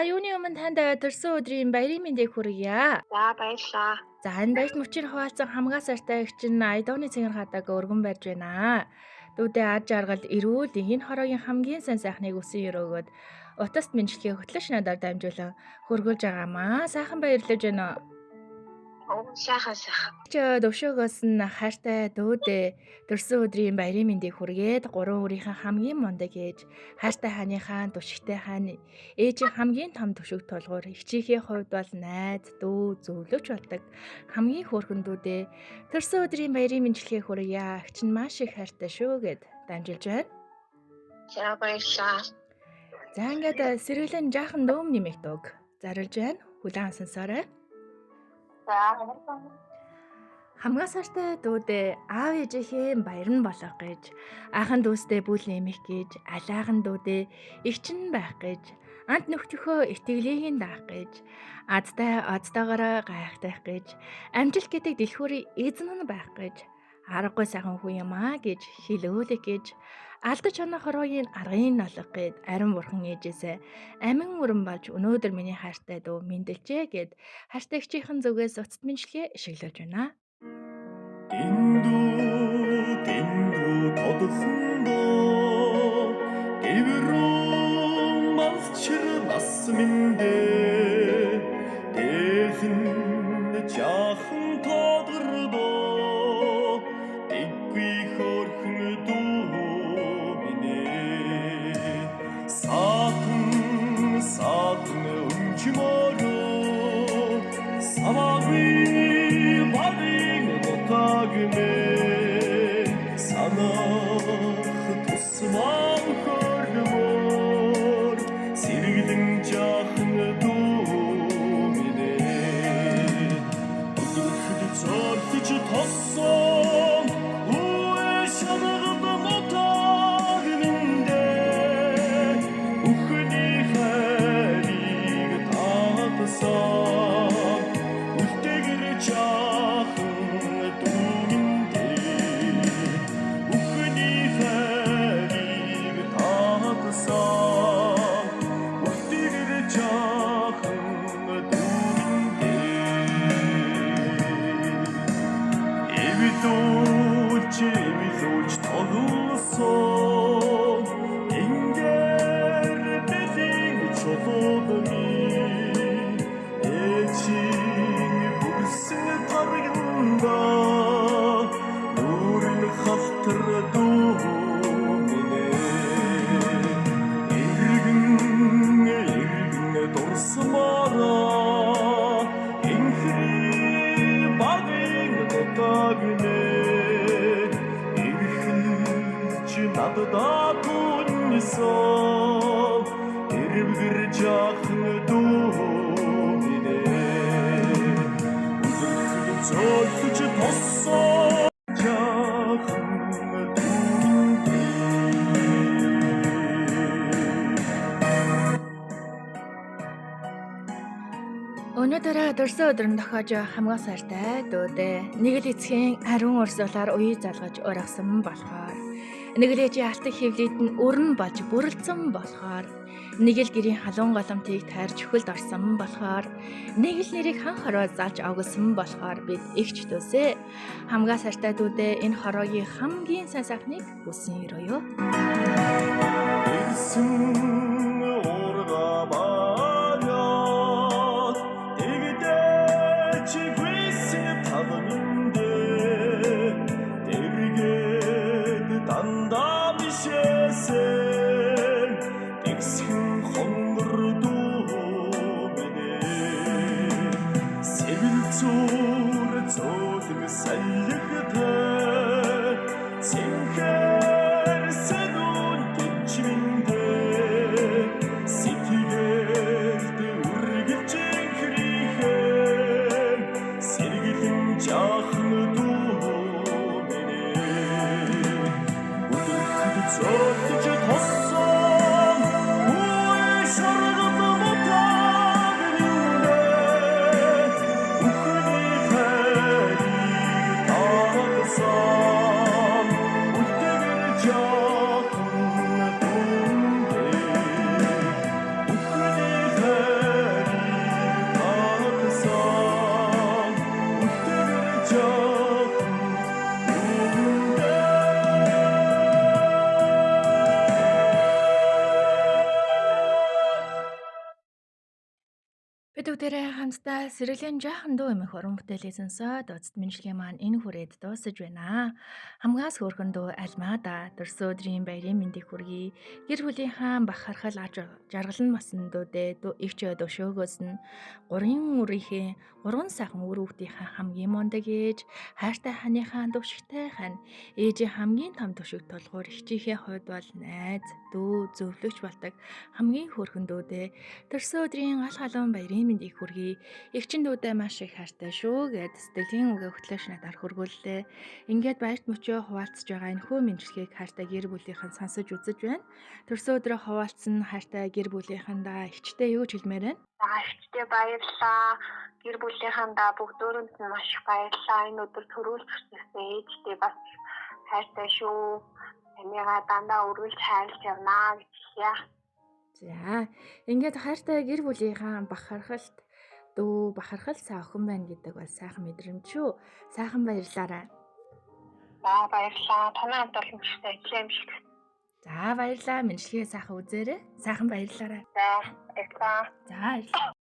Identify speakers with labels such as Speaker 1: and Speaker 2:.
Speaker 1: Юуны өмнө танд төрсөн өдрийн баярын мэндийг хүргье.
Speaker 2: За баярлалаа.
Speaker 1: За энэ баярт мөчийн хуваалцсан хамгаа сайртай эгч нь Айдооны цэнгэр хадаг өргөн барьж байна. Дүүдээ ад жаргал эрүүл энэ хороогийн хамгийн сайн сайхныг өсөн өрөөгөөд утаст мэнжлэхээ хөтлөш надаар дамжуулан хөргөлж байгаамаа. Сайхан баярлаж байна.
Speaker 2: Сайхан.
Speaker 1: Ч дөвшөөгөөс нь хайртай дүүдээ төрсөн өдрийн баярын мэндийг хүргээд 3 өрийнхээ хамгийн мундаг ээж хайртай хааныхаа түшигтэй хааны ээжийн хамгийн том түшиг тулгуур эгчийнхээ хувьд бол найз дүү зөвлөж болдог хамгийн хөөрхөн дүүдээ төрсөн өдрийн баярын мэндчилгээ хүргье. Эгч нь маш их хайртай шүү гэд дамжуулж байна.
Speaker 2: За баярлалаа.
Speaker 1: За ингээд сэргэлэн жаахан дөөм нэмэгт уг заруулж байна. Хүлээн сонсоорой. Хамгаа сайртай дүүдээ аав ээжийнхээ баяр нь болох гэж аахан дүүстэй бүл нэмэх гэж алаахан дүүдээ эгчин байх гэж ант нөхдөхөө итгэлийг нь даах гэж адтай одтойгоороо гайхтайх гэж амжилт гэдэг дэлхүүрийн эзэн нь байх гэж аргагүй сайхан хүн юм аа гэж хилөөлөх гэж алдаж оноо хороогийн аргын noloг гэд ариун бурхан ээжээсээ амин өрөн болж өнөөдөр миний хайртай дүү мэндэлжээ гэд хайртайгчийн зүгээс уцт мэнжлэгээ шиглүүлж байна.
Speaker 3: дэндүү тодхондоо эврэн малчир нас миндэ дэхэн жаахан тодордоо дэггүй хөрхөн дүү минь саатан өмчмөрөө самагүй бавын нотагмэ санах тусмаа хөргмөр сэргэлэн жаахан дүү минь өдөрт цорхиж тоссон үе шанагд нотагмэндэ үхний хайрыг татсан үлдэгэр жаахан дүү минь үхний хайрыг татсан үлдэгэр жаахан дүү минь эвидүүлж тоглосон энгэр бэлэн чулууны ээжийн бүрсэн тарганда нүрэн халтар дүү минь эргэн дурсамаараа инхри багын нотагнэ эрхэлж нададаа түнсэн эрвгэр жаахан дүү минь үзэрхэг цолж тоссон жаахан дүү минь
Speaker 1: Өнөөдөр төрсөн өдөр нь тохиож хамгаа сайртай дүүдээ нэг л эцгийн ариун урсгалаар уяа залгаж ургасан болохоор нэг л ээжийн алтан хөвлөд нь өрн болж бүрэлдсэн болохоор нэг л гэрийн халуун голомтыг тайрч хөлд орсон болохоор нэг л нэрийг хан хороо залж огсон болохоор бид эгч дүүсээ хамгаа сайртай дүүдээ энэ хороогийн хамгийн сайн сайхныг хүсэн өрөөё.
Speaker 3: ирсэн урга бараад эгдэж гүйсэн тавминдэ дэргээд дандаа бишээсэн тэгсэн хонгор дүү минь сэвэл зур зөөлөн салхитай синхэр сэнүүн тэнчмэндэ сэтгэл
Speaker 1: Бид бүгдээрээ хамтдаа сэргэлийн жаахан дуу эмх уран бүтээлээ сонсоод эцэст минжлэгийн маань энэ хүрээд дуусаж байна. Хамгаас хөөрхөн дуу альмаада төрсөн өдрийн баярын мэндийг хүргэе. Гэр бүлийнхаа бахархал аж жаргал нь басан дүүдээ игч душөөгөөс нь гурван үрийнхээ гурван сайхан үр хүүхдийнхаа хамгийн мундаг ээж, хайртай ханыхаа дөвшигтэй хань, ээжийн хамгийн том төшиг тулгуур эгчийнхээ хувьд бол найз, дүү, зөвлөгч болдог хамгийн хөөрхөн дүүдээ төрсөн өдрийн гал халуун баярын мэндийг хүргэе. Эгчин дүүдээ маш их хайртай шүү гэд сэтгэлийн үгээ хөтлөж надаар хүргүүллээ. Ингээд баярт мөчөө хуваалцж байгаа энэ хөө мэдрэлгийг хайртай гэр бүлийнхэн сонсож үзэж байна. Төрсөн өдрөө хуваалцсан хайртай гэр бүлийнхэндээ эгчтэй юу ч хэлмээр байна?
Speaker 2: За ихтэй баярлалаа. Гэр бүлийнхэндээ бүгдөөрэнд нь маш их баярлалаа. Энэ өдөр төрүүлж өгсөн ээжтэй бас хайртай шүү. Танийгаа дандаа өргөлж хайрлаж явнаа гэж хэлье.
Speaker 1: За ингээд хайртай гэр бүлийнхаа бахархалт дүү бахархал цаа охин байна гэдэг бол сайхан мэдрэмж шүү. Сайхан баярлаарай.
Speaker 2: За баярлалаа. Танай хамт олончтой ажил юм шиг.
Speaker 1: За баярлалаа. Мэдлэгээ сайхан үзээрэй. Сайхан баярлаарай.
Speaker 2: За баярлалаа.
Speaker 1: За баярлалаа.